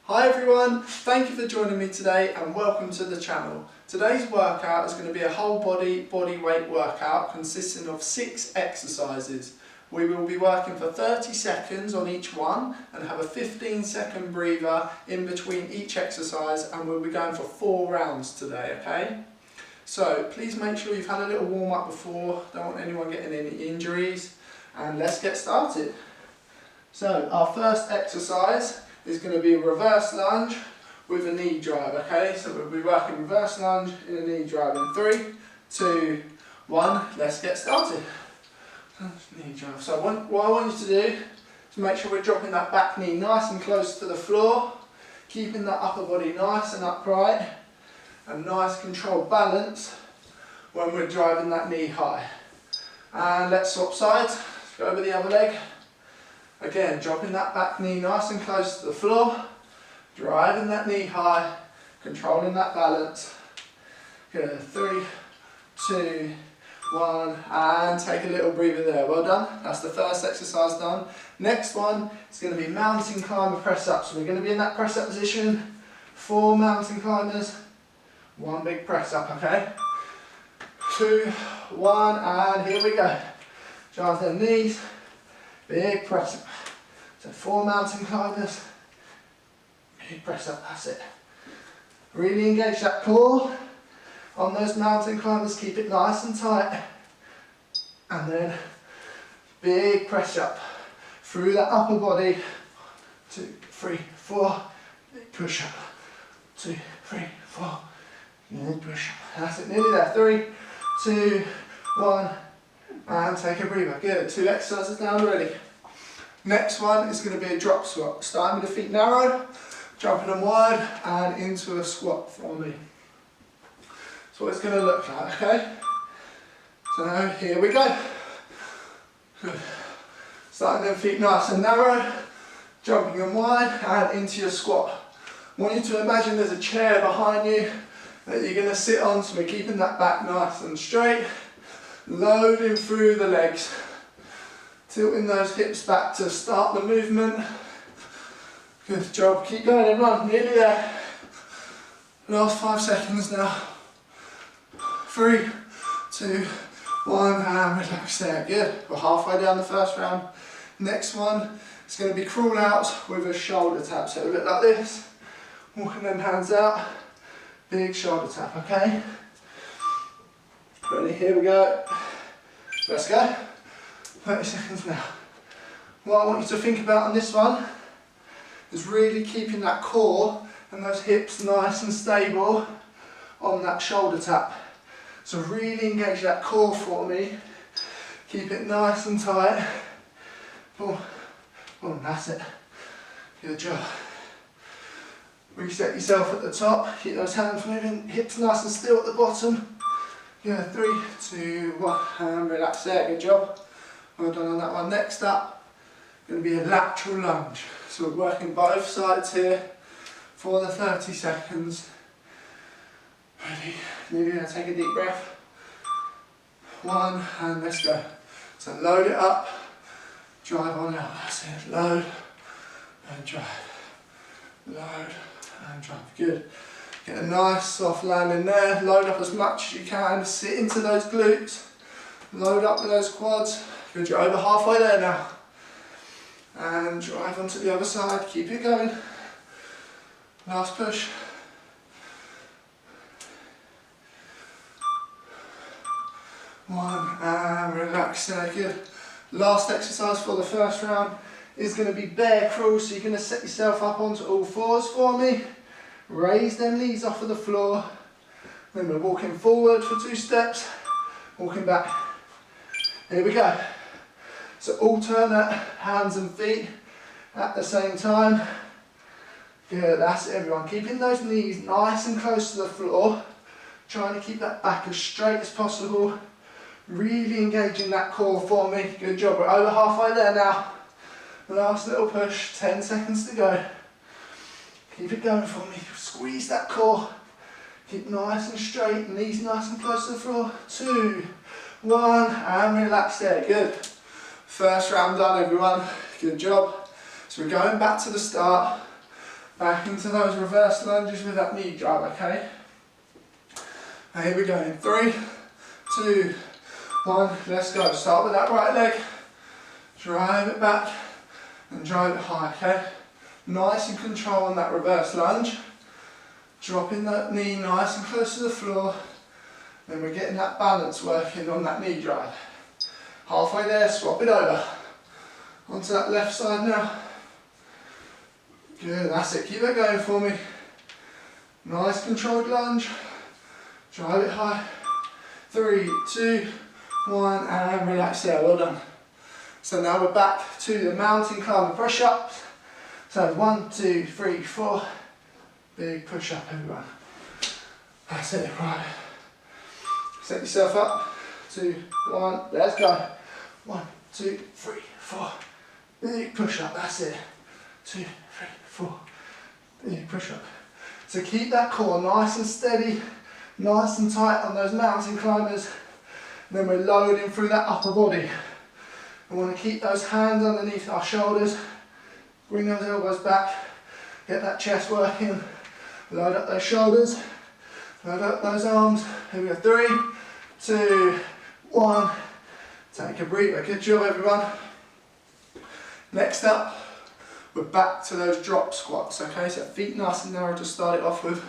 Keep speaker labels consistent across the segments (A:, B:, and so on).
A: Hi everyone, thank you for joining me today and welcome to the channel. Today's workout is going to be a whole body weight workout consisting of 6 exercises. We will be working for 30 seconds on each one and have a 15-second breather in between each exercise, and we'll be going for 4 rounds today, okay? So please make sure you've had a little warm up before, don't want anyone getting any injuries, and let's get started. So our first exercise is going to be a reverse lunge with a knee drive, okay? So we'll be working reverse lunge in a knee drive in 3, 2, 1, let's get started. Knee drive. So what I want you to do is make sure we're dropping that back knee nice and close to the floor, keeping that upper body nice and upright, and nice controlled balance when we're driving that knee high. And let's swap sides, let's go over the other leg. Again, dropping that back knee nice and close to the floor, driving that knee high, controlling that balance. Good, 3, 2, 1, and take a little breather there. Well done. That's the first exercise done. Next one is going to be mountain climber press up. So we're going to be in that press up position, 4 mountain climbers, 1 big press up, okay? 2, 1, and here we go. Drive the knees, big press up. So 4 mountain climbers, big press up, that's it. Really engage that core on those mountain climbers, keep it nice and tight. And then big press up through that upper body. 2, 3, 4, big push up. 2, 3, 4, big push up. That's it, nearly there. 3, 2, 1, and take a breather. Good, 2 exercises down already. Next one is going to be a drop squat. Starting with the feet narrow, jumping them wide and into a squat for me. That's what it's going to look like, okay? So here we go. Good. Starting them feet nice and narrow, jumping them wide and into your squat. I want you to imagine there's a chair behind you that you're going to sit on, so we're keeping that back nice and straight, loading through the legs. Tilting those hips back to start the movement. Good job, keep going and run, nearly there. Last 5 seconds now. 3, 2, 1, and relax there, good. We're halfway down the first round. Next one is going to be crawl outs with a shoulder tap. So a bit like this, walking them hands out, big shoulder tap, okay? Ready, here we go. Let's go. 30 seconds now. What I want you to think about on this one is really keeping that core and those hips nice and stable on that shoulder tap. So really engage that core for me. Keep it nice and tight. Boom, boom, that's it. Good job. Reset yourself at the top. Keep those hands moving. Hips nice and still at the bottom. Yeah, 3, 2, 1, and relax there. Good job. Well done on that one. Next up, going to be a lateral lunge. So we're working both sides here for the 30 seconds. Ready? Nearly there. Take a deep breath. 1, and let's go. So load it up, drive on out. That's it. Load and drive. Load and drive. Good. Get a nice soft landing there. Load up as much as you can. Sit into those glutes. Load up with those quads. Good, you're over halfway there now. And drive onto the other side, keep it going. Last push. 1, and relax there, good. Last exercise for the first round is going to be bear crawl, so you're going to set yourself up onto all 4s for me. Raise them knees off of the floor. Then we're walking forward for 2 steps, walking back. Here we go. So alternate hands and feet at the same time. Good, that's it everyone. Keeping those knees nice and close to the floor. Trying to keep that back as straight as possible. Really engaging that core for me. Good job, we're over halfway there now. Last little push, 10 seconds to go. Keep it going for me. Squeeze that core. Keep nice and straight, knees nice and close to the floor. 2, 1, and relax there, good. First round done everyone, good job. So we're going back to the start. Back into those reverse lunges with that knee drive, okay? And here we go, in 3, 2, 1, let's go. Start with that right leg, drive it back and drive it high, okay? Nice and control on that reverse lunge. Dropping that knee nice and close to the floor. Then we're getting that balance working on that knee drive. Halfway there, swap it over. Onto that left side now. Good, that's it, keep that going for me. Nice controlled lunge. Drive it high. 3, 2, 1, and relax there, well done. So now we're back to the mountain climber push-ups. So 1, 2, 3, 4. Big push-up, everyone. That's it, right. Set yourself up. 2, 1, let's go. 1, 2, 3, 4. Big push-up, that's it. 2, 3, 4. Big push-up. So keep that core nice and steady, nice and tight on those mountain climbers. Then we're loading through that upper body. We want to keep those hands underneath our shoulders. Bring those elbows back. Get that chest working. Load up those shoulders. Load up those arms. Here we go. 3, 2, 1. Take a breather. Good job, everyone. Next up, we're back to those drop squats. Okay, so feet nice and narrow to start it off with.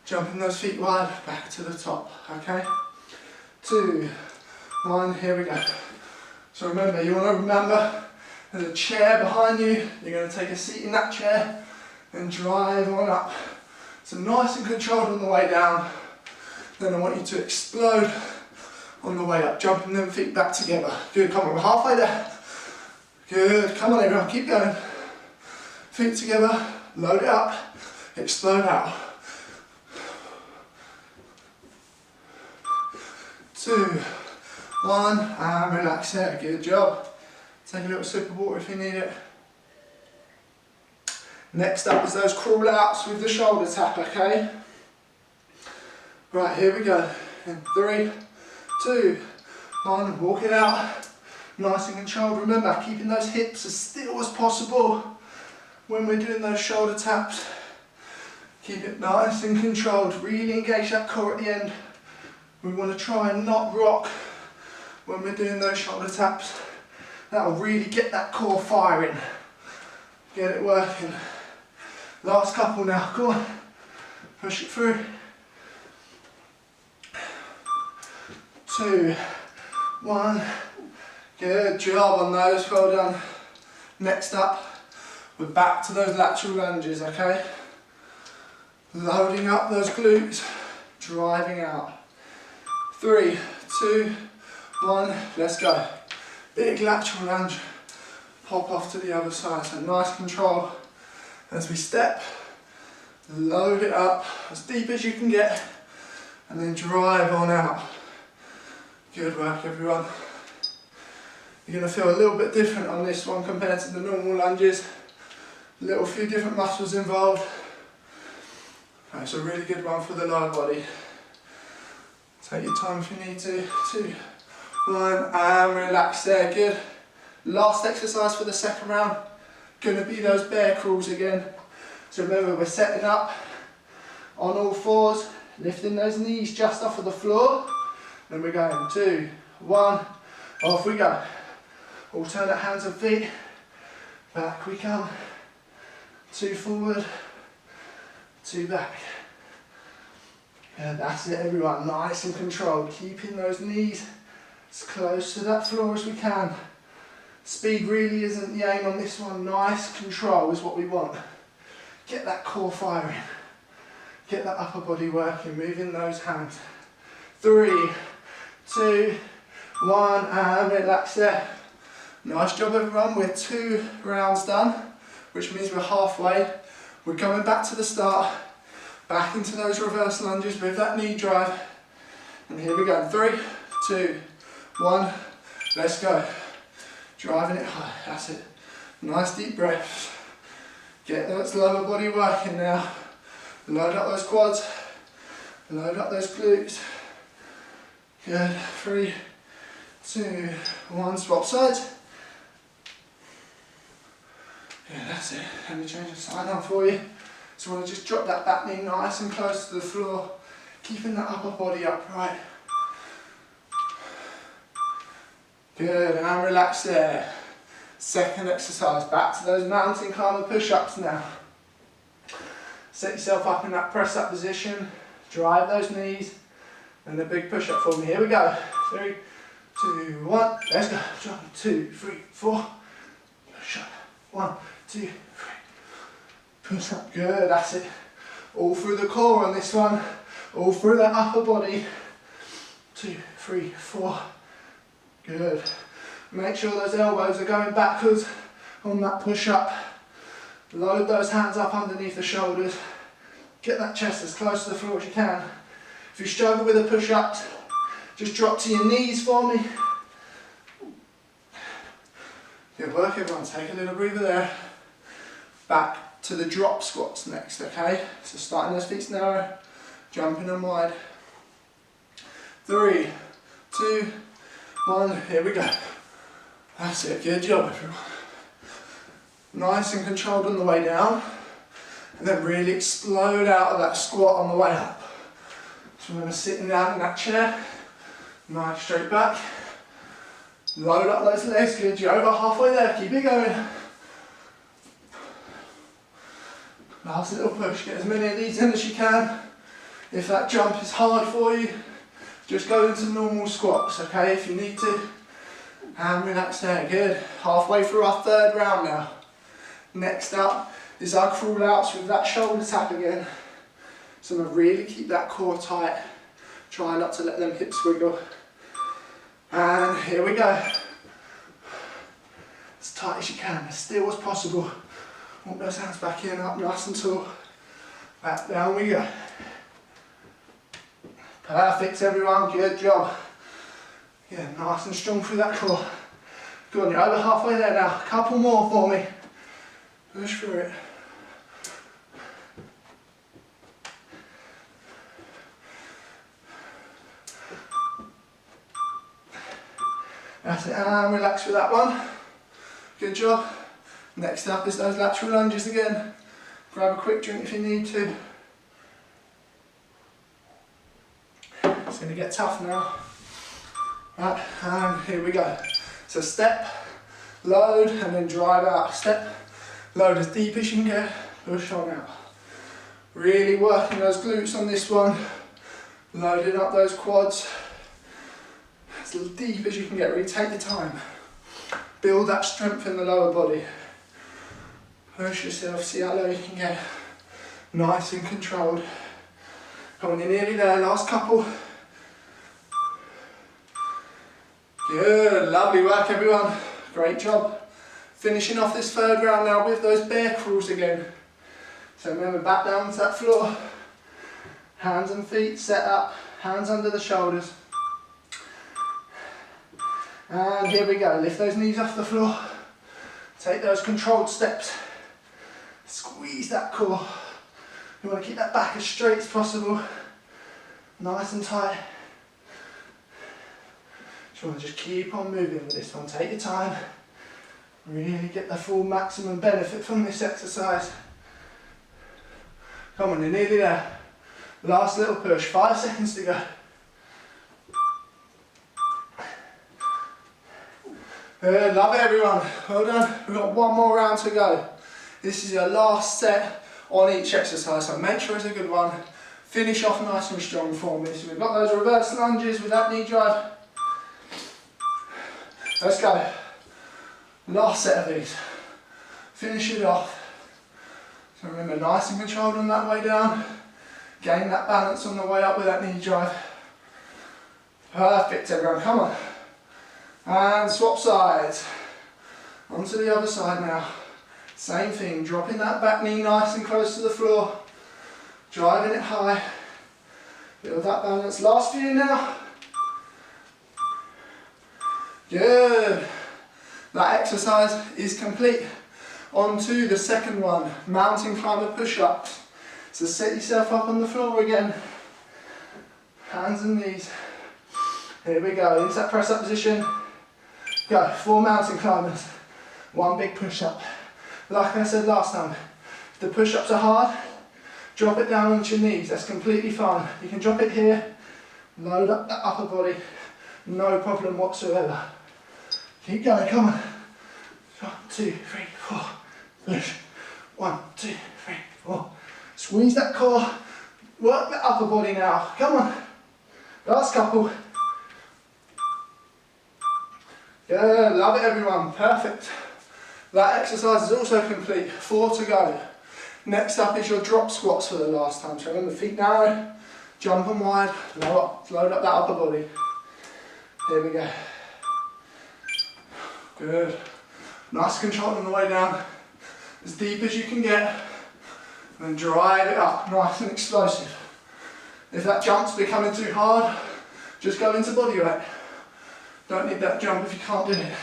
A: Jumping those feet wide, back to the top. Okay. 2, 1. Here we go. So remember, you want to remember there's a chair behind you. You're going to take a seat in that chair and drive on up. So nice and controlled on the way down. Then I want you to explode on the way up, jumping them feet back together. Good, come on, we're halfway there. Good, come on everyone, keep going. Feet together, load it up, explode out. 2, 1, and relax there, good job. Take a little sip of water if you need it. Next up is those crawl outs with the shoulder tap, okay? Right, here we go. In 3, 2, 1, walk it out. Nice and controlled. Remember, keeping those hips as still as possible when we're doing those shoulder taps. Keep it nice and controlled. Really engage that core at the end. We want to try and not rock when we're doing those shoulder taps. That'll really get that core firing. Get it working. Last couple now, go on. Push it through. 2, 1. Good job on those, well done. Next up, we're back to those lateral lunges, okay? Loading up those glutes, driving out. 3, 2, 1, let's go. Big lateral lunge, pop off to the other side. So nice control as we step, load it up as deep as you can get, and then drive on out. Good work, everyone. You're going to feel a little bit different on this one compared to the normal lunges. A few different muscles involved. It's a really good one for the lower body. Take your time if you need to. 2, 1, and relax there, good. Last exercise for the second round, going to be those bear crawls again. So remember, we're setting up on all fours, lifting those knees just off of the floor. Then we're going 2, 1, off we go. Alternate hands and feet, back we come. 2 forward, 2 back. And that's it, everyone, nice and controlled, keeping those knees as close to that floor as we can. Speed really isn't the aim on this one, nice control is what we want. Get that core firing, get that upper body working, moving those hands. 3, 2, 1, and relax there. Nice job everyone, we're 2 rounds done, which means we're halfway. We're going back to the start, back into those reverse lunges with that knee drive. And here we go, 3, 2, 1, let's go. Driving it high, that's it. Nice deep breaths. Get that lower body working now. Load up those quads, load up those glutes. Good, 3, 2, 1, swap sides. Yeah, that's it. Let me change the side on for you. So you want to just drop that back knee nice and close to the floor, keeping that upper body upright. Good, and relax there. Second exercise, back to those mountain climber push-ups now. Set yourself up in that press up position, drive those knees, and a big push-up for me. Here we go. 3, 2, 1, let's go. Jump, 2, 3, 4, push up. 1, 2, 3, push up. Good, that's it. All through the core on this one, all through that upper body. 2, 3, 4, good. Make sure those elbows are going backwards on that push-up. Load those hands up underneath the shoulders. Get that chest as close to the floor as you can. If you struggle with the push-ups, just drop to your knees for me. Good work everyone, take a little breather there. Back to the drop squats next, okay? So starting those feet narrow, jumping them wide. 3, 2, 1, here we go. That's it, good job everyone. Nice and controlled on the way down, and then really explode out of that squat on the way up. So we're going to sit down in that chair, nice straight back, load up those legs, good, you're over halfway there, keep it going. Last little push, get as many of these in as you can. If that jump is hard for you, just go into normal squats, okay, if you need to. And relax there, good. Halfway through our third round now. Next up is our crawl outs with that shoulder tap again. So I'm going to really keep that core tight. Try not to let them hips wiggle. And here we go. As tight as you can, as still as possible. Walk those hands back in, up nice and tall. Back down we go. Perfect everyone, good job. Yeah, nice and strong through that core. Good on, you're over halfway there now. A couple more for me. Push through it. That's it, and relax with that one. Good job. Next up is those lateral lunges again. Grab a quick drink if you need to. It's going to get tough now. Right, and here we go. So step, load, and then drive out. Step, load as deep as you can get, push on out. Really working those glutes on this one. Loading up those quads. As deep as you can get, really take your time. Build that strength in the lower body. Push yourself, see how low you can get. Nice and controlled. Come on, you're nearly there, last couple. Good, lovely work everyone. Great job. Finishing off this third round now with those bear crawls again. So remember, back down to that floor. Hands and feet set up, hands under the shoulders. And here we go, lift those knees off the floor. Take those controlled steps. Squeeze that core. You want to keep that back as straight as possible. Nice and tight. You want to just keep on moving with this one. Take your time. Really get the full maximum benefit from this exercise. Come on, you're nearly there. Last little push, 5 seconds to go. Good, love it everyone. Well done. We've got one more round to go. This is your last set on each exercise, so make sure it's a good one. Finish off nice and strong for me. So we've got those reverse lunges with that knee drive. Let's go. Last set of these. Finish it off. So remember, nice and controlled on that way down. Gain that balance on the way up with that knee drive. Perfect everyone, come on. And swap sides. Onto the other side now. Same thing, dropping that back knee nice and close to the floor. Driving it high. Build that balance. Last few now. Good. That exercise is complete. On to the second one, mountain climber push-ups. So set yourself up on the floor again. Hands and knees. Here we go, into that press up position. Go, 4 mountain climbers. 1 big push-up. Like I said last time, if the push-ups are hard, Drop it down onto your knees, that's completely fine. You can drop it here, load up that upper body, no problem whatsoever. Keep going, come on. 1, 2, 3, 4. Push. 1, 2, 3, 4. Squeeze that core, work the upper body now, come on. Last couple. Good, love it everyone, perfect. That exercise is also complete, 4 to go. Next up is your drop squats for the last time. So remember, feet narrow, jump and wide, load up that upper body. Here we go. Good. Nice control on the way down, as deep as you can get, and then drive it up, nice and explosive. If that jump's becoming too hard, just go into body weight. Don't need that jump if you can't do it.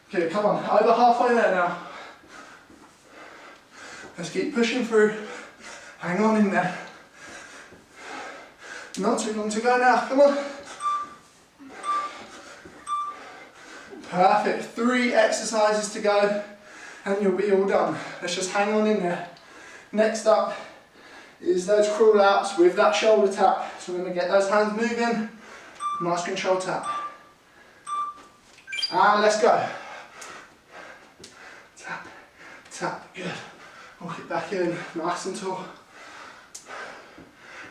A: Okay, come on, over halfway there now. Let's keep pushing through. Hang on in there. Not too long to go now, come on. Perfect, 3 exercises to go and you'll be all done. Let's just hang on in there. Next up is those crawl outs with that shoulder tap. So we're going to get those hands moving, nice control tap. And let's go. Tap, tap, good. Walk it back in, nice and tall.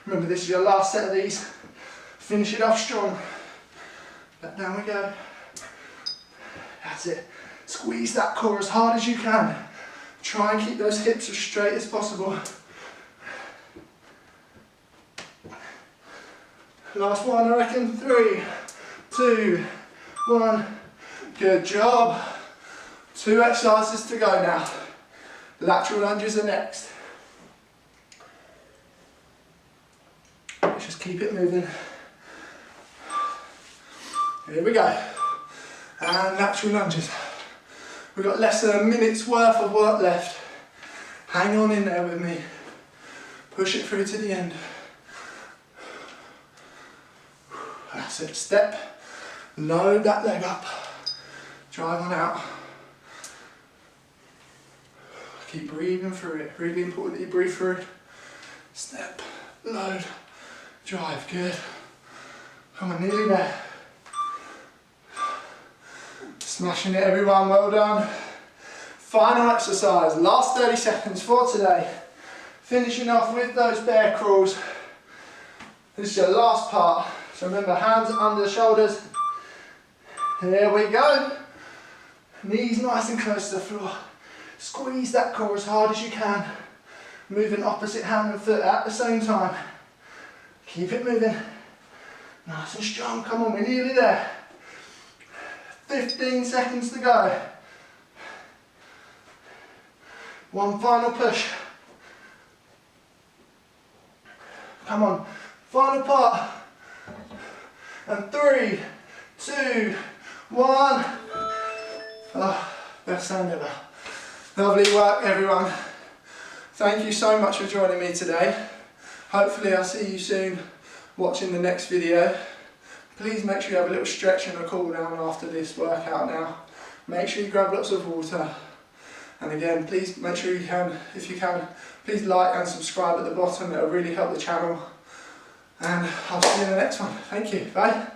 A: Remember, this is your last set of these. Finish it off strong. Back down we go. That's it. Squeeze that core as hard as you can. Try and keep those hips as straight as possible. Last one, I reckon. 3, 2, 1. Good job. 2 exercises to go now. Lateral lunges are next. Let's just keep it moving. Here we go. And lateral lunges. We've got less than a minute's worth of work left. Hang on in there with me. Push it through to the end. That's it. Step. Load that leg up. Drive on out. Keep breathing through it. Really important that you breathe through it. Step. Load. Drive. Good. Come on, nearly there. Smashing it everyone, well done. Final exercise, last 30 seconds for today. Finishing off with those bear crawls. This is your last part. So remember, hands under the shoulders. Here we go. Knees nice and close to the floor. Squeeze that core as hard as you can. Moving opposite hand and foot at the same time. Keep it moving. Nice and strong, come on, we're nearly there. 15 seconds to go. One final push. Come on, final part. And 3, 2, 1. Oh, best sound ever. Lovely work everyone. Thank you so much for joining me today. Hopefully I'll see you soon watching the next video. Please make sure you have a little stretch and a cool down after this workout now. Make sure you grab lots of water. And again, please make sure you can, if you can, please like and subscribe at the bottom. It'll really help the channel. And I'll see you in the next one. Thank you. Bye.